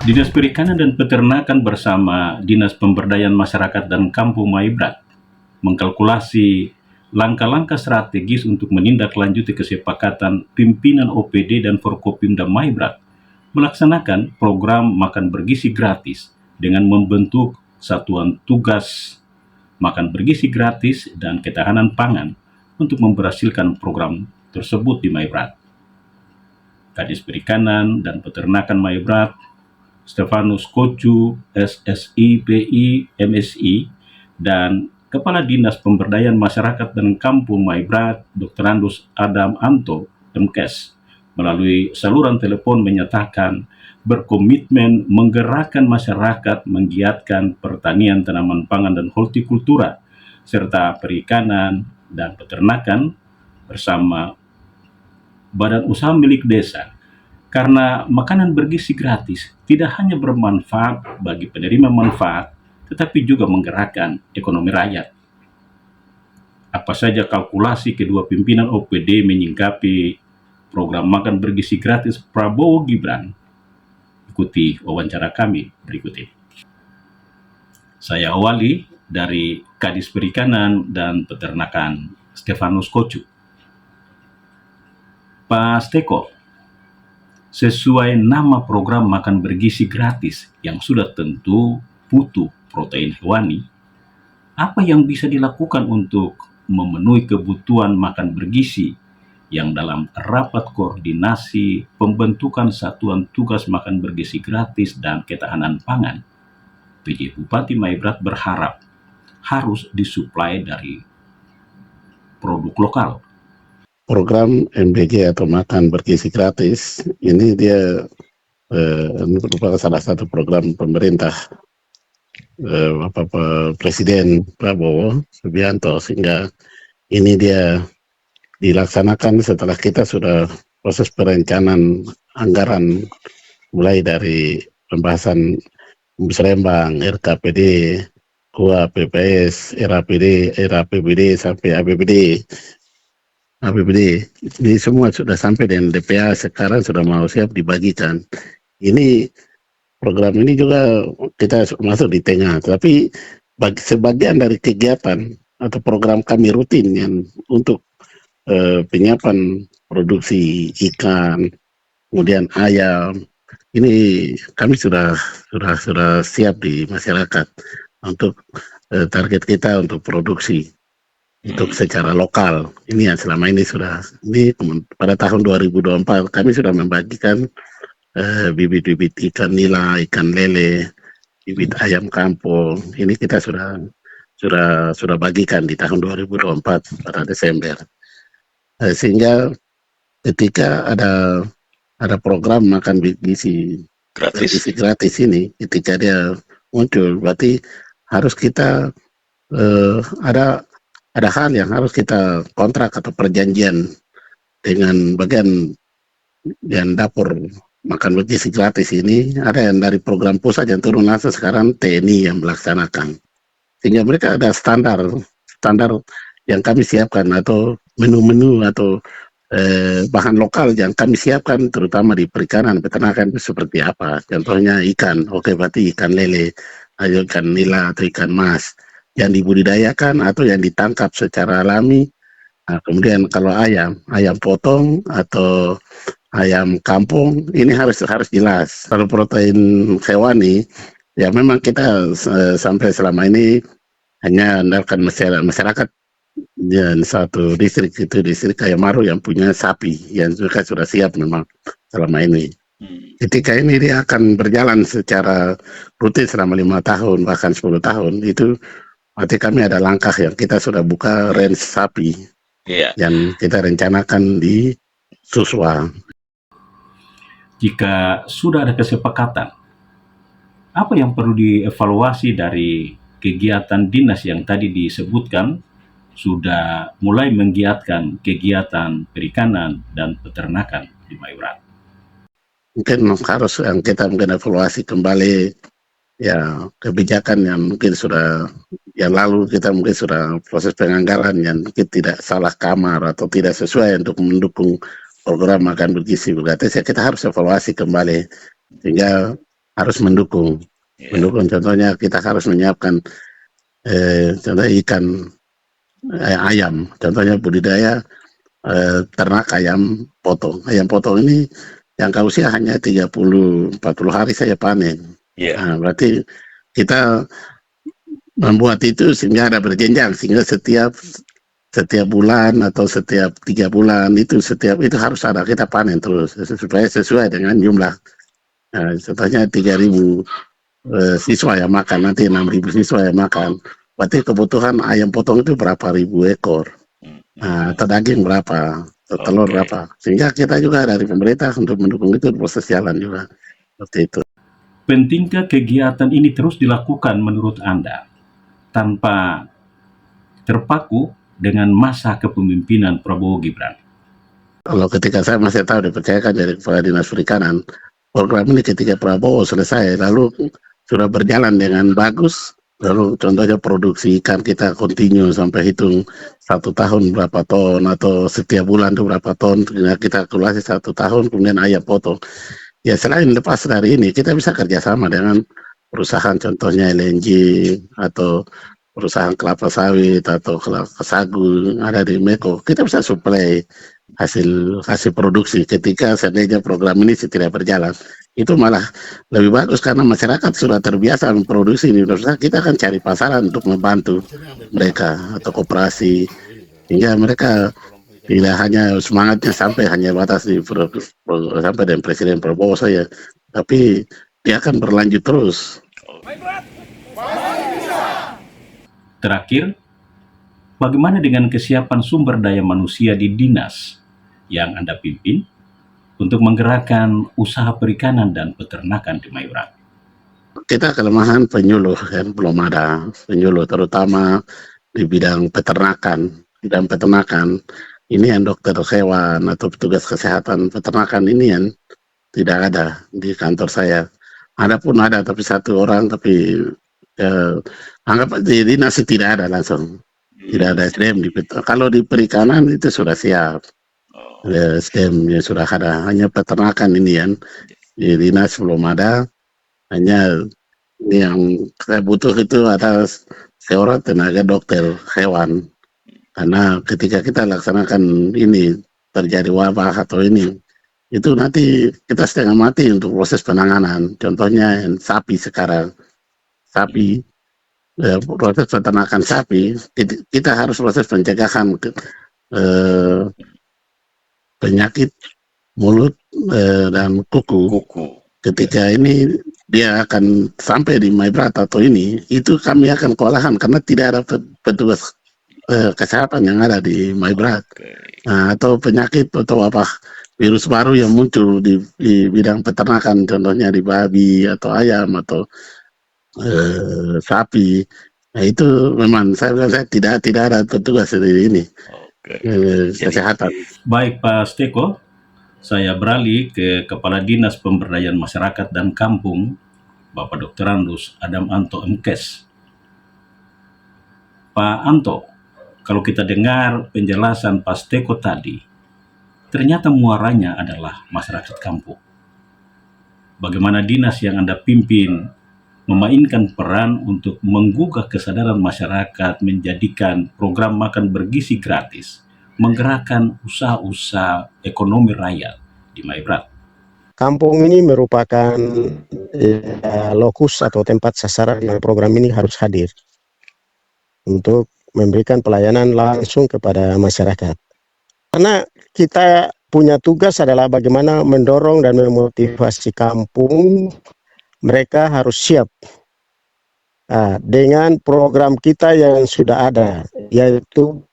Dinas Perikanan dan Peternakan bersama Dinas Pemberdayaan Masyarakat dan Kampung Maibrat mengkalkulasi langkah-langkah strategis untuk menindaklanjuti kesepakatan pimpinan OPD dan Forkopimda Maibrat melaksanakan program makan bergizi gratis dengan membentuk satuan tugas makan bergizi gratis dan ketahanan pangan untuk memberhasilkan program tersebut di Maibrat. Kadis Perikanan dan Peternakan Maibrat Stefanus Kocu, SSI, PI, MSI, dan Kepala Dinas Pemberdayaan Masyarakat dan Kampung Maibrat, Dr. Andus Adam Anto, MKes, melalui saluran telepon menyatakan berkomitmen menggerakkan masyarakat menggiatkan pertanian tanaman pangan dan hortikultura, serta perikanan dan peternakan bersama badan usaha milik desa. Karena makanan bergizi gratis tidak hanya bermanfaat bagi penerima manfaat, tetapi juga menggerakkan ekonomi rakyat. Apa saja kalkulasi kedua pimpinan OPD menyingkapi program makan bergizi gratis Prabowo Gibran? Ikuti wawancara kami berikut ini. Saya awali dari Kadis Perikanan dan Peternakan Stefanus Kocu. Pak Steko, sesuai nama program makan bergizi gratis yang sudah tentu butuh protein hewani, apa yang bisa dilakukan untuk memenuhi kebutuhan makan bergizi yang dalam rapat koordinasi pembentukan satuan tugas makan bergizi gratis dan ketahanan pangan, PJ Bupati Maibrat berharap harus disuplai dari produk lokal. Program MBG atau makan bergizi gratis ini dia merupakan salah satu program pemerintah Presiden Prabowo Subianto, sehingga ini dia dilaksanakan setelah kita sudah proses perencanaan anggaran mulai dari pembahasan musrembang, RKPD, KUA, PPS, RAPBD sampai APBD, ini semua sudah sampai dengan DPA, sekarang sudah mau siap dibagikan. Ini program ini juga kita masuk di tengah, tapi sebagian dari kegiatan atau program kami rutin yang untuk penyiapan produksi ikan, kemudian ayam, ini kami sudah siap di masyarakat untuk target kita untuk produksi. Untuk secara lokal, ini yang selama ini pada tahun 2024 kami sudah membagikan bibit-bibit ikan nila, ikan lele, bibit ayam kampung. Ini kita sudah bagikan di tahun 2024 pada Desember. Sehingga ketika ada program makan bergizi gratis ini, ketika dia muncul, berarti harus kita ada hal yang harus kita kontrak atau perjanjian dengan bagian yang dapur makan bergizi gratis ini. Ada yang dari program pusat yang turun langsung, sekarang TNI yang melaksanakan, sehingga mereka ada standar yang kami siapkan atau menu-menu atau bahan lokal yang kami siapkan, terutama di perikanan peternakan itu seperti apa. Contohnya ikan, oke, berarti ikan lele, ikan nila atau ikan mas yang dibudidayakan atau yang ditangkap secara alami. Nah, kemudian kalau ayam potong atau ayam kampung, ini harus jelas. Kalau protein hewani, ya memang kita sampai selama ini hanya andalkan masyarakat dan satu distrik, itu distrik Kayamaru yang punya sapi yang juga sudah siap memang selama ini. Ketika ini dia akan berjalan secara rutin selama 5 tahun bahkan 10 tahun, itu berarti kami ada langkah yang kita sudah buka range sapi yang kita rencanakan di Suswa. Jika sudah ada kesepakatan, apa yang perlu dievaluasi dari kegiatan dinas yang tadi disebutkan sudah mulai menggiatkan kegiatan perikanan dan peternakan di Maibrat? Mungkin harus yang kita evaluasi kembali ya kebijakan yang mungkin sudah yang lalu kita mungkin sudah proses penganggaran yang mungkin tidak salah kamar atau tidak sesuai untuk mendukung program makan bergizi gratis, ya kita harus evaluasi kembali sehingga harus mendukung. Mendukung contohnya kita harus menyiapkan contoh ikan ayam, contohnya budidaya ternak ayam potong. Ayam potong ini jangka usia hanya 30-40 hari saya panen. Nah, berarti kita membuat itu sehingga ada berjenjang, sehingga setiap bulan atau setiap 3 bulan itu harus ada kita panen terus supaya sesuai dengan jumlah. Contohnya 3.000 siswa yang makan, nanti 6.000 siswa yang makan. Berarti kebutuhan ayam potong itu berapa ribu ekor. Atau daging berapa, atau telur berapa. Sehingga kita juga dari pemerintah untuk mendukung itu proses jalan juga. Seperti itu. Pentingkah kegiatan ini terus dilakukan menurut Anda tanpa terpaku dengan masa kepemimpinan Prabowo Gibran? Kalau ketika saya masih tahu dipercayakan dari Kepala Dinas Perikanan, program ini ketika Prabowo selesai, lalu sudah berjalan dengan bagus, lalu contohnya produksi ikan kita kontinu sampai hitung 1 tahun berapa ton, atau setiap bulan itu berapa ton, kita kalkulasi 1 tahun, kemudian ayam potong. Ya selain lepas dari ini, kita bisa kerjasama dengan perusahaan contohnya LNG, atau perusahaan kelapa sawit, atau kelapa sagu ada di Meko. Kita bisa suplai hasil produksi ketika seandainya program ini tidak berjalan. Itu malah lebih bagus karena masyarakat sudah terbiasa memproduksi di Indonesia. Kita akan cari pasaran untuk membantu mereka atau koperasi, hingga mereka tidak hanya semangatnya sampai hanya batas sampai dengan Presiden Prabowo saja, tapi dia akan berlanjut terus. Terakhir, bagaimana dengan kesiapan sumber daya manusia di dinas yang Anda pimpin untuk menggerakkan usaha perikanan dan peternakan di Maibrat? Kita kelemahan penyuluh, kan belum ada penyuluh, terutama di bidang peternakan. Bidang peternakan ini yang dokter hewan atau petugas kesehatan peternakan ini yang tidak ada di kantor saya. Ada pun ada, tapi 1 orang, tapi anggap di dinas tidak ada langsung. Tidak ada SDM di kalau di perikanan itu sudah siap. SDM ya sudah ada, hanya peternakan ini yang di dinas belum ada. Hanya ini yang saya butuh itu ada seorang tenaga dokter hewan, karena ketika kita laksanakan ini terjadi wabah atau ini, itu nanti kita setengah mati untuk proses penanganan. Contohnya yang sapi sekarang, proses peternakan sapi, kita harus proses pencegahan penyakit mulut dan kuku. Ketika ini dia akan sampai di Maibrat atau ini, itu kami akan kewalahan karena tidak ada petugas kesehatan yang ada di Maibrat. Atau penyakit atau apa virus baru yang muncul di bidang peternakan, contohnya di babi atau ayam atau sapi. Nah itu memang saya tidak ada petugas di ini kesehatan. Baik Pak Steko, saya beralih ke Kepala Dinas Pemberdayaan Masyarakat dan Kampung, Bapak Dr. Andus Adam Anto MKes. Pak Anto, kalau kita dengar penjelasan Pak Steko tadi, ternyata muaranya adalah masyarakat kampung. Bagaimana dinas yang Anda pimpin memainkan peran untuk menggugah kesadaran masyarakat, menjadikan program makan bergizi gratis, menggerakkan usaha-usaha ekonomi rakyat di Maibrat. Kampung ini merupakan lokus atau tempat sasaran yang program ini harus hadir untuk memberikan pelayanan langsung kepada masyarakat. Karena kita punya tugas adalah bagaimana mendorong dan memotivasi kampung, mereka harus siap dengan program kita yang sudah ada, yaitu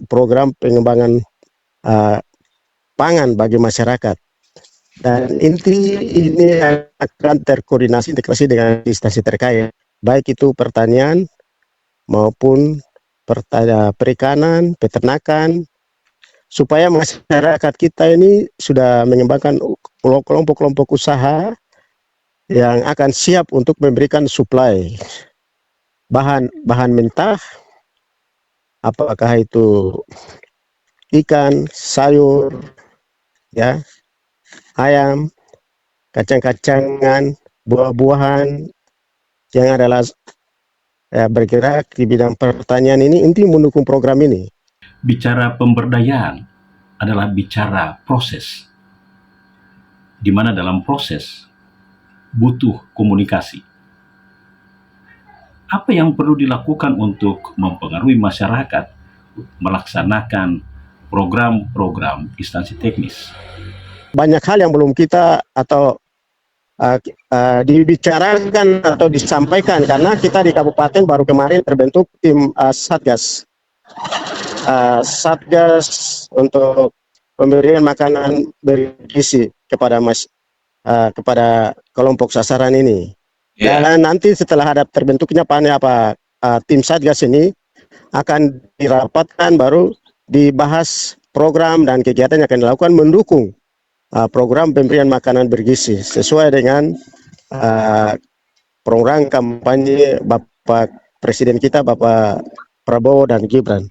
program pengembangan pangan bagi masyarakat. Dan inti ini akan terkoordinasi integrasi dengan instansi terkait, baik itu pertanian maupun perikanan, peternakan, supaya masyarakat kita ini sudah mengembangkan kelompok-kelompok usaha yang akan siap untuk memberikan suplai bahan mentah, apakah itu ikan, sayur, ya, ayam, kacang-kacangan, buah-buahan yang adalah bergerak di bidang pertanian ini mendukung program ini. Bicara pemberdayaan adalah bicara proses, di mana dalam proses butuh komunikasi. Apa yang perlu dilakukan untuk mempengaruhi masyarakat melaksanakan program-program instansi teknis? Banyak hal yang belum kita atau dibicarakan atau disampaikan, karena kita di kabupaten baru kemarin terbentuk tim Satgas untuk pemberian makanan bergizi kepada kepada kelompok sasaran ini. Dan nanti setelah ada terbentuknya tim Satgas ini akan dirapatkan, baru dibahas program dan kegiatan yang akan dilakukan mendukung program pemberian makanan bergizi sesuai dengan program kampanye Bapak Presiden kita, Bapak Prabowo dan Gibran.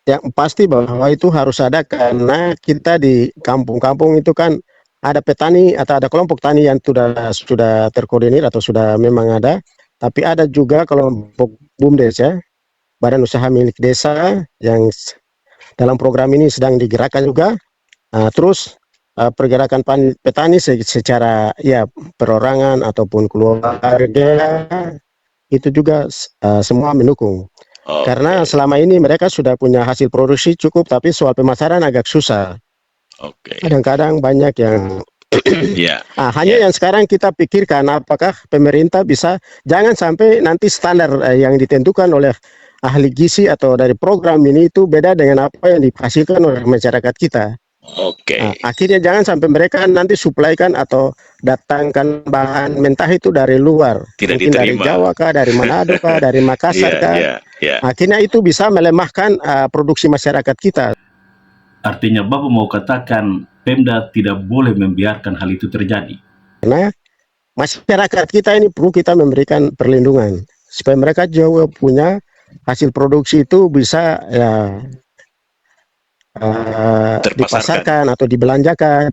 Yang pasti bahwa itu harus ada, karena kita di kampung-kampung itu kan ada petani atau ada kelompok tani yang sudah terkoordinir atau sudah memang ada, tapi ada juga kelompok BUMDes, ya, Badan Usaha Milik Desa, yang dalam program ini sedang digerakkan juga. Terus pergerakan petani secara perorangan ataupun keluarga itu juga semua mendukung. Karena selama ini mereka sudah punya hasil produksi cukup, tapi soal pemasaran agak susah. Kadang-kadang banyak yang hanya yang sekarang kita pikirkan, apakah pemerintah bisa, jangan sampai nanti standar yang ditentukan oleh ahli gizi atau dari program ini itu beda dengan apa yang dihasilkan oleh masyarakat kita. Akhirnya jangan sampai mereka nanti suplaikan atau datangkan bahan mentah itu dari luar, mungkin dari Jawa kah, dari Manado kah, dari Makassar kah. Akhirnya itu bisa melemahkan produksi masyarakat kita. Artinya Bapak mau katakan Pemda tidak boleh membiarkan hal itu terjadi. Karena masyarakat kita ini perlu kita memberikan perlindungan supaya mereka juga punya hasil produksi itu bisa dipasarkan atau dibelanjakan.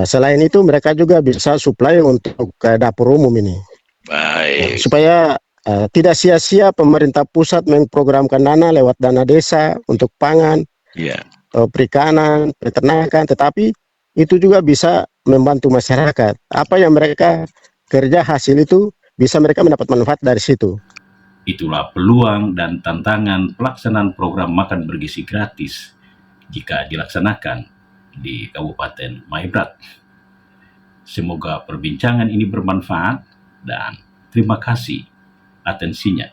Selain itu mereka juga bisa suplai untuk ke dapur umum ini. Supaya tidak sia-sia pemerintah pusat memprogramkan dana lewat dana desa untuk pangan, perikanan, peternakan, tetapi itu juga bisa membantu masyarakat. Apa yang mereka kerja hasil itu bisa mereka mendapat manfaat dari situ. Itulah peluang dan tantangan pelaksanaan program makan bergizi gratis jika dilaksanakan di Kabupaten Maibrat. Semoga perbincangan ini bermanfaat dan terima kasih atensinya.